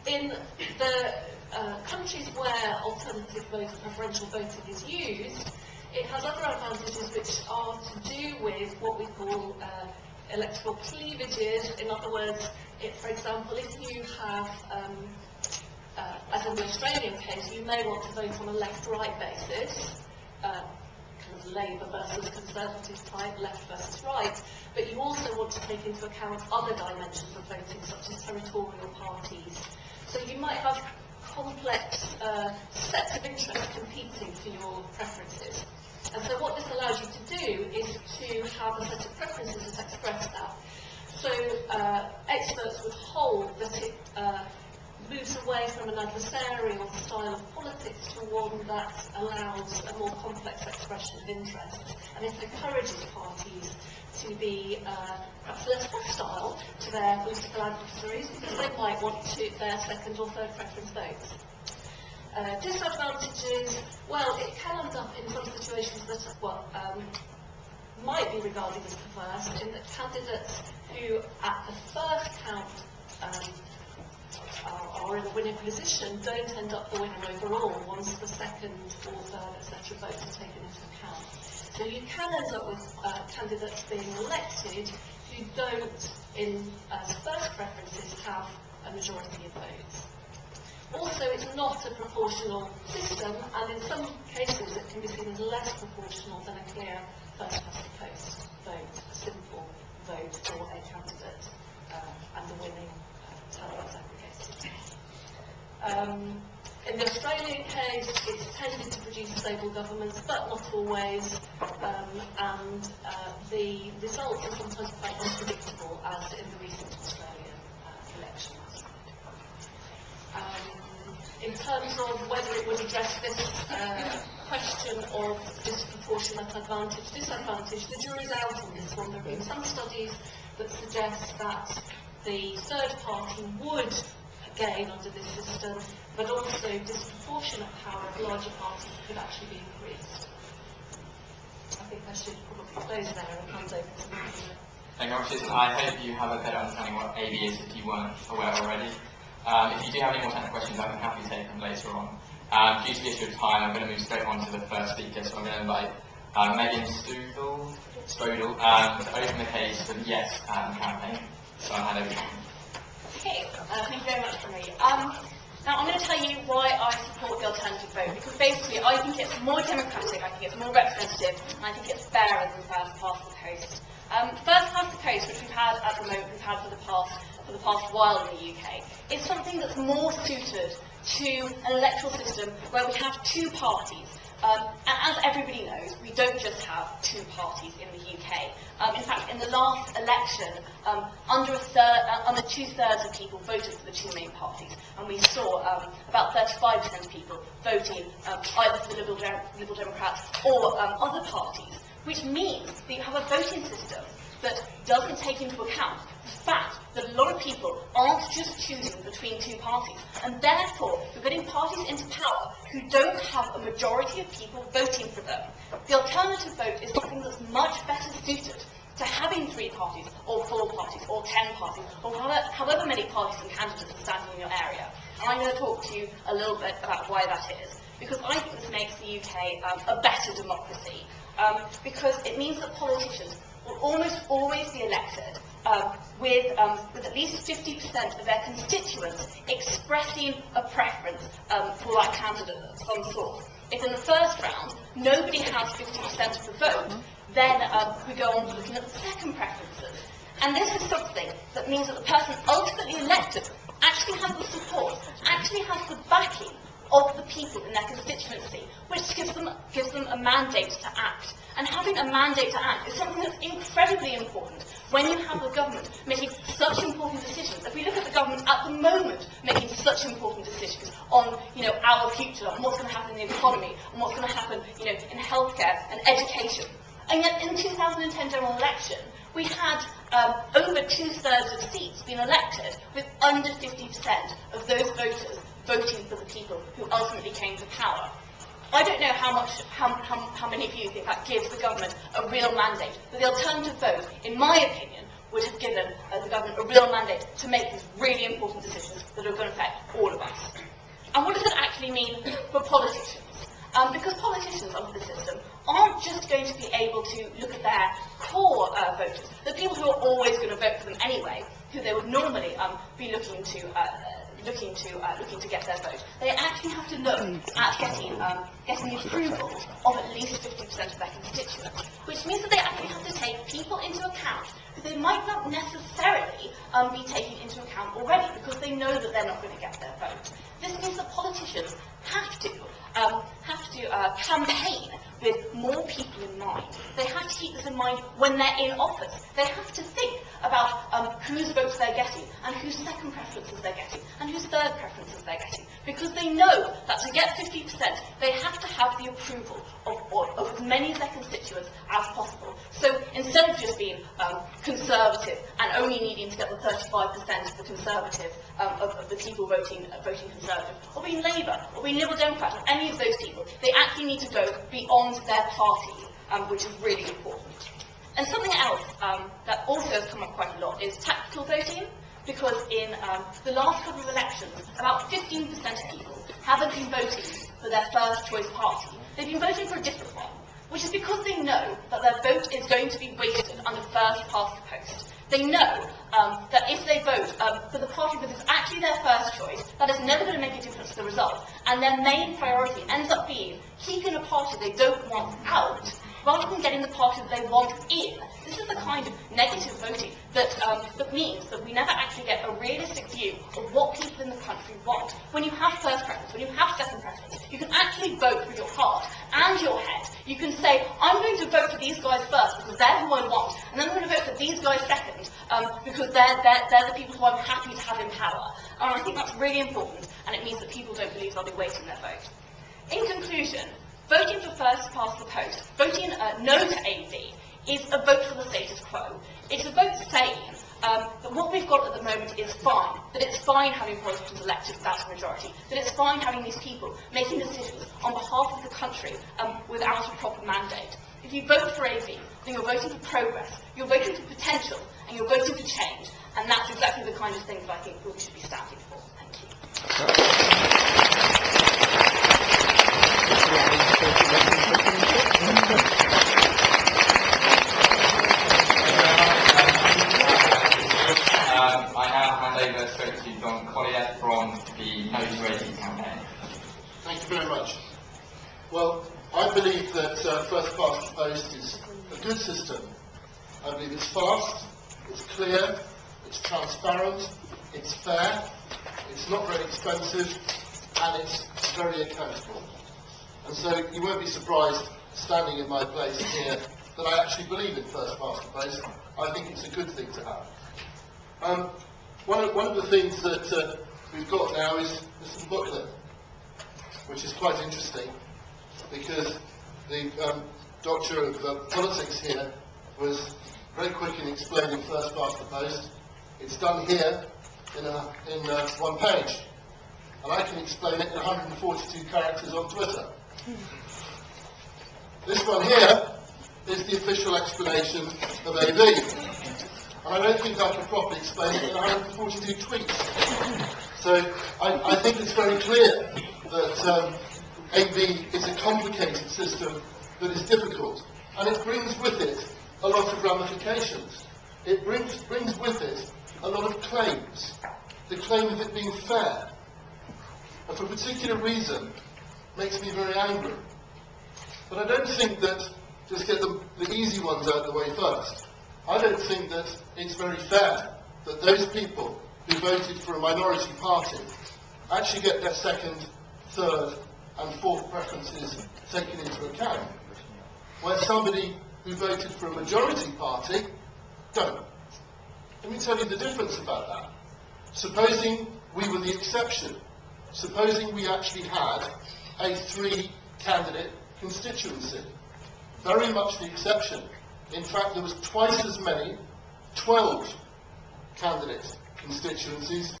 In the countries where alternative vote, preferential voting is used, it has other advantages which are to do with what we call electoral cleavages. In other words, for example, if you have, as in the Australian case, you may want to vote on a left-right basis, kind of Labour versus Conservative type, left versus right, but you also want to take into account other dimensions of voting, such as territorial parties. So you might have complex sets of interests competing for your preferences. And so what this allows you to do is to have a set of preferences that express that. So experts would hold that it moves away from an adversarial style of politics to one that allows a more complex expression of interests, and it encourages parties to be perhaps less hostile to their political adversaries, because they might want their second or third preference votes. Disadvantages, well, it can end up in some situations that might be regarded as perverse, in that candidates who at the first count are in a winning position don't end up the winner overall once the second or third, etc. votes are taken into account. So you can end up with candidates being elected who don't, in first preferences, have a majority of votes. Also, it's not a proportional system, and in some cases it can be seen as less proportional than a clear first-past-the-post vote, a simple vote for a candidate, and the winning tally is aggregated. In the Australian case, it's tended to produce stable governments, but not always, and the results are sometimes quite unpredictable, as in the recent Australian elections. In terms of whether it would address this question of disproportionate advantage, disadvantage, the jury's out on this one. There have been some studies that suggest that the third party would gain under this system, but also disproportionate power of larger parties could actually be increased. I think I should probably close there and hand over to Megan. Thank you, Susan. I hope you have a better understanding of what AB is if you weren't aware already. If you do have any more technical questions, I'm happy to take them later on. Due to the issue of time, I'm going to move straight on to the first speaker, so I'm going to invite Megan Stodel to open the case for the Yes campaign. So I'll hand over to you. Okay, thank you very much, Henry. Now I'm going to tell you why I support the alternative vote, because basically I think it's more democratic, I think it's more representative, and I think it's fairer than first past the post. First past the post, which we've had at the moment, we've had for the past while in the UK, is something that's more suited to an electoral system where we have two parties. And as everybody knows, we don't just have two parties in the UK. In fact, in the last election, under two-thirds of people voted for the two main parties, and we saw about 35% of people voting either for the Liberal Democrats or other parties, which means that you have a voting system that doesn't take into account the fact that a lot of people aren't just choosing between two parties, and therefore you're getting parties into power who don't have a majority of people voting for them. The alternative vote is something that's much better suited to having 3 parties, or 4 parties, or 10 parties, or however many parties and candidates are standing in your area. And I'm going to talk to you a little bit about why that is, because I think this makes the UK a better democracy, because it means that politicians will almost always be elected with at least 50% of their constituents expressing a preference for that candidate of some sort. If in the first round nobody has 50% of the vote, then we go on to looking at the second preferences. And this is something that means that the person ultimately elected actually has the support, actually has the backing of the people in their constituency, which gives them a mandate to act. And having a mandate to act is something that's incredibly important when you have the government making such important decisions. If we look at the government at the moment making such important decisions on, our future, and what's going to happen in the economy, and what's going to happen, in healthcare and education. And yet, in the 2010 general election, we had over two-thirds of seats being elected with under 50% of those voters voting for the people who ultimately came to power. I don't know how many of you think that gives the government a real mandate, but the alternative vote, in my opinion, would have given the government a real mandate to make these really important decisions that are going to affect all of us. And what does it actually mean for politicians? Because politicians under the system aren't just going to be able to look at their core voters, the people who are always going to vote for them anyway, who they would normally be looking to get their vote. They actually have to look at getting the approval of at least 50% of their constituents, which means that they actually have to take people into account who they might not necessarily be taking into account already, because they know that they're not going to get their vote. This means that politicians have to campaign with more people in mind. They have to keep this in mind when they're in office. They have to think about whose votes they're getting, and whose second preferences they're getting, and whose third preferences they're getting, because they know that to get 50%, they have to have the approval of as many of their constituents as possible. So instead of just being Conservative and only needing to get the 35% of the Conservative, of the people voting Conservative, or being Labour, or being Liberal Democrat, or any of those people, they actually need to go beyond their party, which is really important. And something else that also has come up quite a lot is tactical voting, because in the last couple of elections, about 15% of people haven't been voting for their first choice party. They've been voting for a different one, which is because they know that their vote is going to be wasted under first past the post. They know that if they vote for the party that is actually their first choice, that is never going to make a difference to the result, and their main priority ends up being keeping a party they don't want out, rather than getting the party that they want in. This is the kind of negative voting that means that we never actually get a realistic view of what people in the country want. When you have first preference, when you have second preference, you can actually vote with your heart and your head. You can say, I'm going to vote for these guys first because they're who I want, and then I'm going to vote for these guys second because they're the people who I'm happy to have in power. And I think that's really important, and it means that people don't believe they'll be wasting their vote. In conclusion, voting for first past the post, voting no to AV, is a vote for the status quo. It's a vote saying that what we've got at the moment is fine, that it's fine having politicians elected without a majority, that it's fine having these people making decisions on behalf of the country without a proper mandate. If you vote for AV, then you're voting for progress, you're voting for potential, and you're voting for change, and that's exactly the kind of things I think we should be standing for. Thank you. I now hand over straight to Don Collier from the No to AV campaign. Thank you very much. Well, I believe that first past the post is a good system. I believe it's fast, it's clear, it's transparent, it's fair, it's not very expensive, and it's very accountable. And so you won't be surprised, standing in my place here, that I actually believe in first past the post. I think it's a good thing to have. One of the things that we've got now is this little booklet, which is quite interesting, because the Doctor of Politics here was very quick in explaining first past the post. It's done here in one page, and I can explain it in 142 characters on Twitter. This one here is the official explanation of AV. And I don't think I can properly explain it in 142 tweets. So I think it's very clear that AV is a complicated system that is difficult. And it brings with it a lot of ramifications. It brings with it a lot of claims. The claim of it being fair. And for a particular reason, makes me very angry. But I don't think that, just get the easy ones out of the way first, I don't think that it's very fair that those people who voted for a minority party actually get their second, third and fourth preferences taken into account, where somebody who voted for a majority party don't. Let me tell you the difference about that. Supposing we were the exception, supposing we actually had a 3-candidate constituency, very much the exception. In fact, there was twice as many, 12 candidate constituencies